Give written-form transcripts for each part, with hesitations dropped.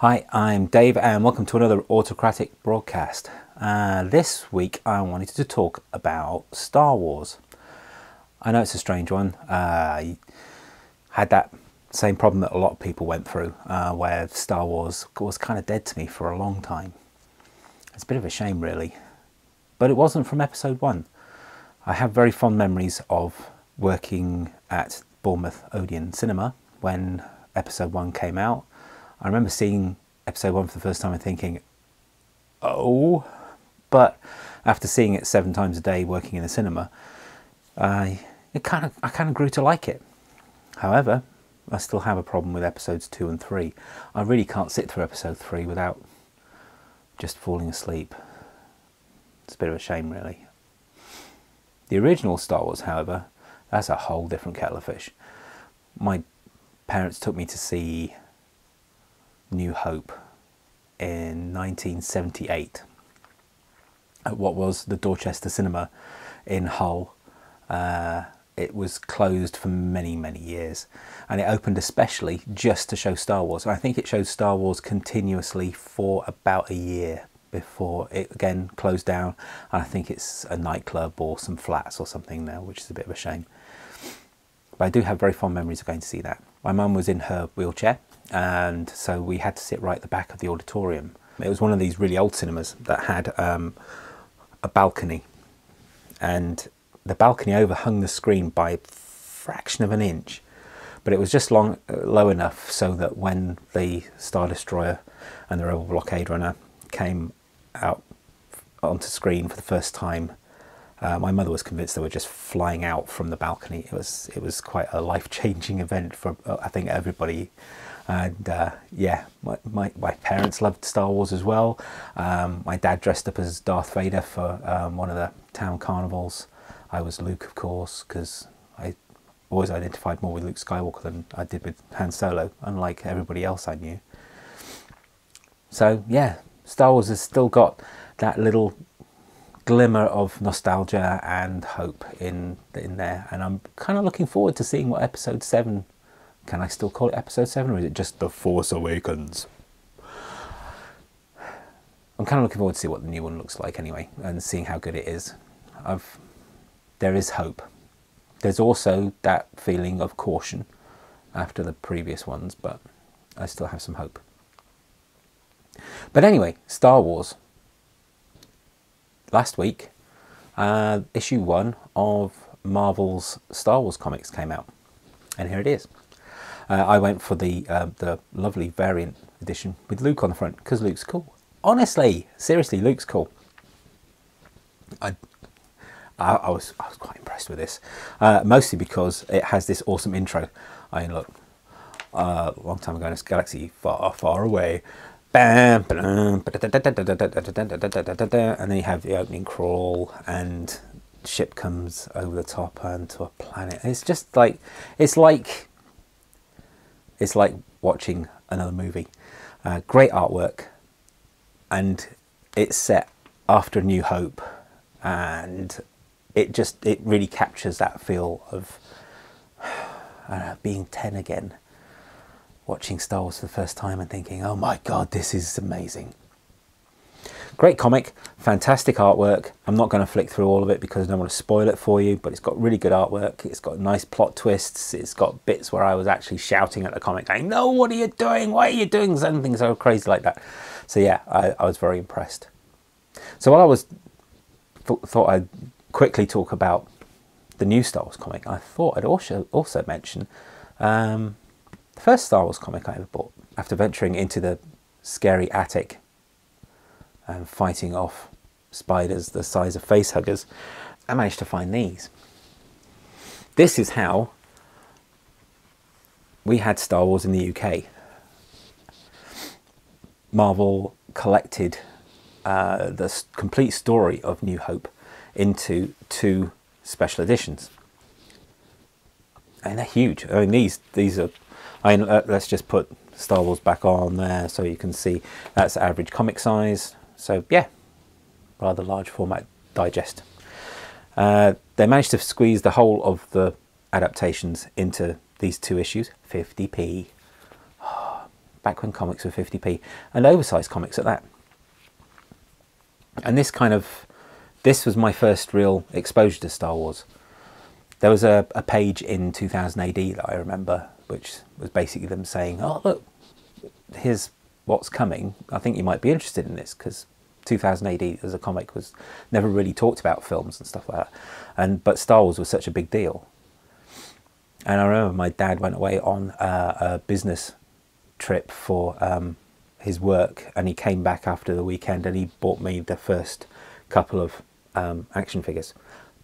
Hi, I'm Dave and welcome to another Autocratik broadcast. This week I wanted to talk about Star Wars. I know it's a strange one. I had that same problem that a lot of people went through, where Star Wars was kind of dead to me for a long time. It's a bit of a shame really, but it wasn't from episode 1. I have very fond memories of working at Bournemouth Odeon Cinema when episode 1 came out. I remember seeing episode 1 for the first time and thinking, oh, but after seeing it 7 times a day working in the cinema, I kind of grew to like it. However, I still have a problem with episodes 2 and 3. I really can't sit through episode 3 without just falling asleep. It's a bit of a shame really. The original Star Wars, however, that's a whole different kettle of fish. My parents took me to see New Hope in 1978 at what was the Dorchester Cinema in Hull. It was closed for many years, and it opened especially just to show Star Wars. I think it showed Star Wars continuously for about a year before it again closed down. I think it's a nightclub or some flats or something now, which is a bit of a shame. But I do have very fond memories of going to see that. My mum was in her wheelchair, and so we had to sit right at the back of the auditorium. It was one of these really old cinemas that had a balcony, and the balcony overhung the screen by a fraction of an inch, but it was just low enough so that when the Star Destroyer and the Rebel Blockade Runner came out onto screen for the first time, my mother was convinced they were just flying out from the balcony. It was quite a life-changing event for I think everybody. And yeah, my parents loved Star Wars as well. My dad dressed up as Darth Vader for one of the town carnivals. I was Luke, of course, because I always identified more with Luke Skywalker than I did with Han Solo, unlike everybody else I knew. So yeah, Star Wars has still got that little glimmer of nostalgia and hope in there, and I'm kind of looking forward to seeing what episode 7, can I still call it episode 7, or is it just The Force Awakens? I'm kind of looking forward to see what the new one looks like anyway, and seeing how good it is. There is hope. There's also that feeling of caution after the previous ones, but I still have some hope. But anyway, Star Wars. Last week, issue 1 of Marvel's Star Wars comics came out, and here it is. I went for the lovely variant edition with Luke on the front because Luke's cool. Honestly, seriously, Luke's cool. I was quite impressed with this, mostly because it has this awesome intro. I mean, look, a long time ago in this galaxy far away. Bam, and then you have the opening crawl and ship comes over the top onto a planet. It's just like it's like watching another movie. Great artwork, and it's set after New Hope, and it really captures that feel of being 10 again, watching Star Wars for the first time and thinking, oh my god, this is amazing. Great comic, fantastic artwork. I'm not going to flick through all of it because I don't want to spoil it for you, but it's got really good artwork. It's got nice plot twists. It's got bits where I was actually shouting at the comic going, no, what are you doing? Why are you doing something so crazy like that? So yeah, I was very impressed. So while I thought I'd quickly talk about the new Star Wars comic, I thought I'd also mention the first Star Wars comic I ever bought. After venturing into the scary attic and fighting off spiders the size of facehuggers, I managed to find these. This is how we had Star Wars in the UK. Marvel collected the complete story of New Hope into 2 special editions. And they're huge. I mean, these are... I mean, let's just put Star Wars back on there so you can see that's average comic size. So yeah, rather large format digest. They managed to squeeze the whole of the adaptations into these 2 issues, 50p. back when comics were 50p, and oversized comics at that. And this was my first real exposure to Star Wars. There was a page in 2000 AD that I remember, which was basically them saying, oh look, here's what's coming. I think you might be interested in this, because 2000 AD as a comic was never really talked about films and stuff like that. But Star Wars was such a big deal. And I remember my dad went away on a business trip for his work, and he came back after the weekend and he bought me the first couple of action figures.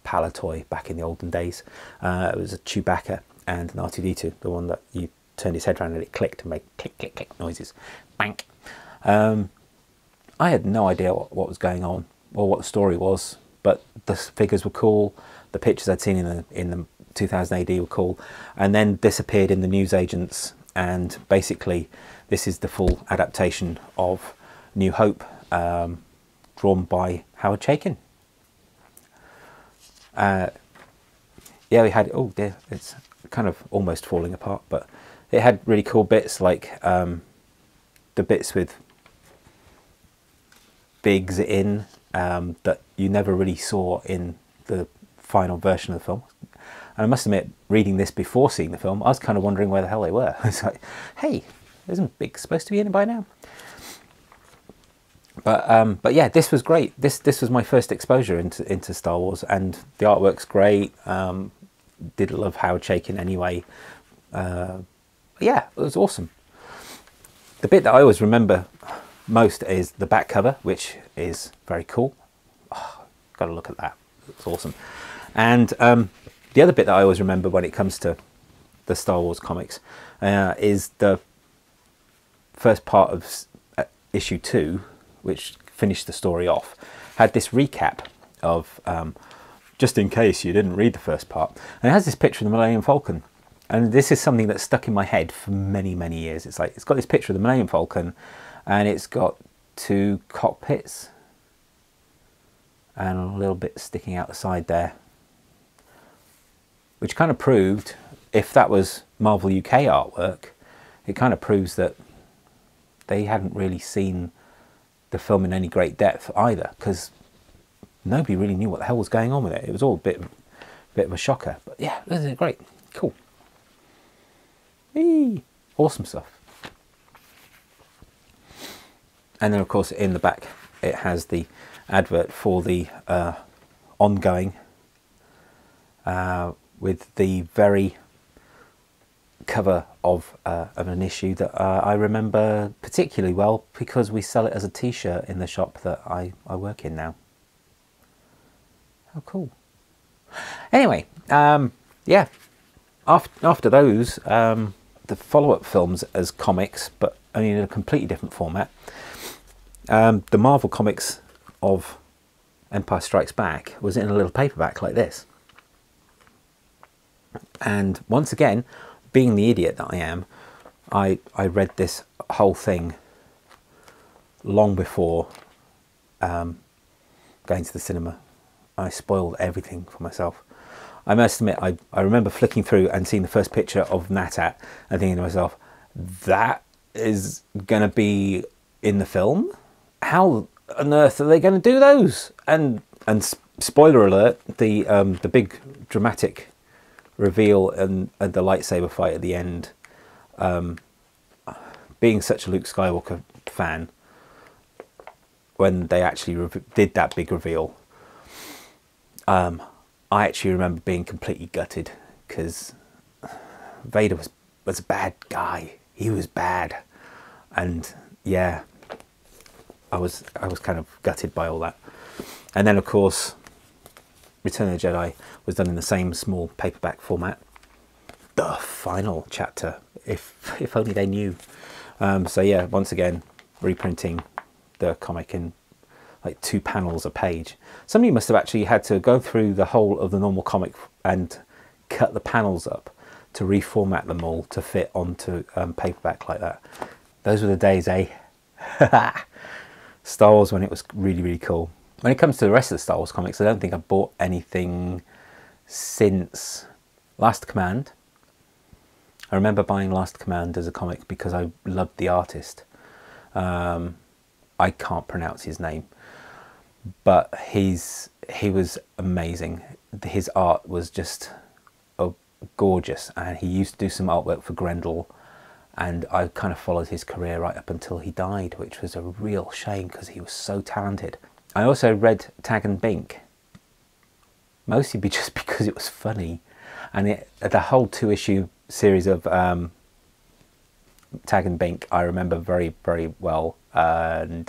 Palatoy back in the olden days. It was a Chewbacca and an R2-D2, the one that you turned his head around and it clicked and made click, click, click noises. Bank. I had no idea what was going on or what the story was, but the figures were cool. The pictures I'd seen in the 2000 AD were cool. And then this appeared in the newsagents, and basically this is the full adaptation of New Hope, drawn by Howard Chaykin. Yeah, we had, oh dear, it's kind of almost falling apart, but it had really cool bits like the bits with Biggs in that you never really saw in the final version of the film. And I must admit, reading this before seeing the film, I was kind of wondering where the hell they were. It's like, hey, isn't Biggs supposed to be in it by now? But yeah, this was great. This was my first exposure into Star Wars, and the artwork's great. Did love Howard Chaykin anyway. Yeah, it was awesome. The bit that I always remember most is the back cover, which is very cool. Oh, gotta look at that. It's awesome. And the other bit that I always remember when it comes to the Star Wars comics is the first part of issue 2, which finished the story off, had this recap of, just in case you didn't read the first part, and it has this picture of the Millennium Falcon. And this is something that's stuck in my head for many, many years. It's like, it's got this picture of the Millennium Falcon, and it's got 2 cockpits and a little bit sticking out the side there, which kind of proved, if that was Marvel UK artwork, it kind of proves that they hadn't really seen the film in any great depth either, because nobody really knew what the hell was going on with it. It was all a bit of a shocker. But yeah, this is great. Cool. Eee, awesome stuff. And then of course in the back it has the advert for the ongoing, with the very cover of an issue that I remember particularly well, because we sell it as a t-shirt in the shop that I work in now. How cool. Anyway, yeah, after those, the follow-up films as comics, but only in a completely different format. The Marvel comics of Empire Strikes Back was in a little paperback like this. And once again, being the idiot that I am, I read this whole thing long before going to the cinema. I spoiled everything for myself. I must admit, I remember flicking through and seeing the first picture of Natat and thinking to myself, that is going to be in the film? How on earth are they going to do those? And spoiler alert, the big dramatic reveal and the lightsaber fight at the end, being such a Luke Skywalker fan, when they actually did that big reveal, I actually remember being completely gutted, because Vader was a bad guy. He was bad, and yeah, I was kind of gutted by all that. And then of course Return of the Jedi was done in the same small paperback format. The final chapter, if only they knew. So yeah, once again, reprinting the comic in like 2 panels a page. Somebody must have actually had to go through the whole of the normal comic and cut the panels up to reformat them all to fit onto paperback like that. Those were the days, eh? Star Wars, when it was really, really cool. When it comes to the rest of the Star Wars comics, I don't think I've bought anything since Last Command. I remember buying Last Command as a comic because I loved the artist. I can't pronounce his name, but he was amazing. His art was just gorgeous, and he used to do some artwork for Grendel, and I kind of followed his career right up until he died, which was a real shame because he was so talented. I also read Tag and Bink, mostly just because it was funny, and the whole 2-issue series of Tag and Bink I remember very, very well, and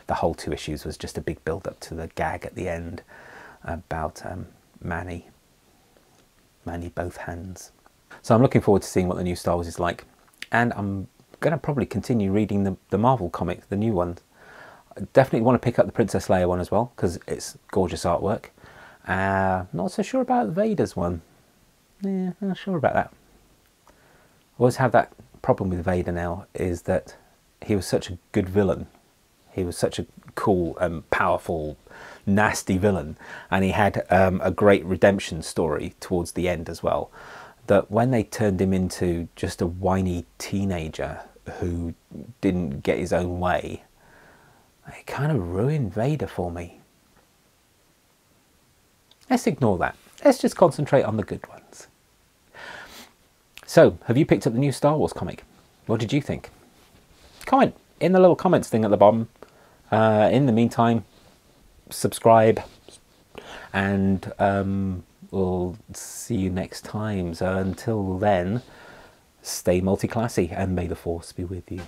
the whole 2 issues was just a big build up to the gag at the end about Manny both hands. So I'm looking forward to seeing what the new Star Wars is like, and I'm going to probably continue reading the Marvel comic, the new one. I definitely want to pick up the Princess Leia one as well because it's gorgeous artwork. Not so sure about the Vader's one. Yeah, not sure about that. I always have that problem with Vader now, is that he was such a good villain. He was such a cool and powerful, nasty villain, and he had a great redemption story towards the end as well, that when they turned him into just a whiny teenager who didn't get his own way, it kind of ruined Vader for me. Let's ignore that. Let's just concentrate on the good ones. So, have you picked up the new Star Wars comic? What did you think? Comment in the little comments thing at the bottom. In the meantime, subscribe, and we'll see you next time. So until then, stay multi-classy, and may the Force be with you.